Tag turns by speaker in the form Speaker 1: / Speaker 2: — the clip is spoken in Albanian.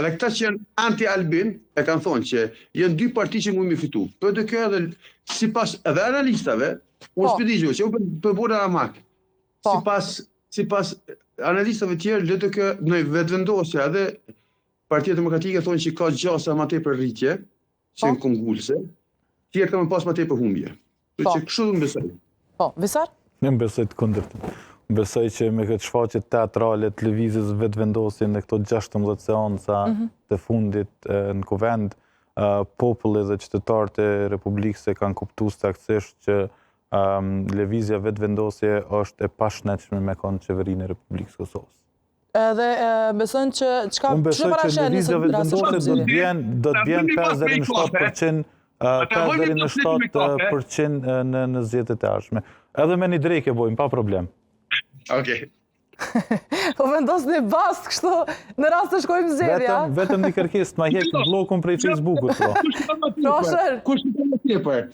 Speaker 1: Edhe këta që janë anti-Albin e kanë thonë që janë dy parti që mund mi fitu. Për të kjo edhe sipas edhe analistave, unë s'pëdigjo që unë për bura Ramak. Sipas analistave tjerë, le të kjo në vetëvendosja edhe Partia Demokratike thonë që ka gjasa ma tepër rritje, që në kongullse, tjerë ka më pas ma tepër humbje. Që kështu dhe më besoj.
Speaker 2: Visar?
Speaker 3: Në besoj të kundërt. Besoj që me këtë shfaqet teatrale të lëvizjes vetëvendosjen në këto 16 seanca të fundit në kuvend, populli dhe qytetarët e Republikës e kanë kuptuar saktësisht që lëvizja vetëvendosje është e pashnetshme me kanë qeverinë e Republikës Kosovës.
Speaker 2: Edhe besojnë që çka
Speaker 3: Unë besoj që lëvizja vetëvendosje do të bjen 5 deri në 7%, 5 deri në 7% në zgjedhjet e ardhshme. Edhe me një drejke bojmë, pa problem.
Speaker 1: Okej.
Speaker 2: Po vendos një bast kështu në rast të shkojmë zgjedhja.
Speaker 3: Vetëm një kërkesë të ma hjek blokun prej Facebookut.
Speaker 2: Prosher.
Speaker 1: Kush të më tepër?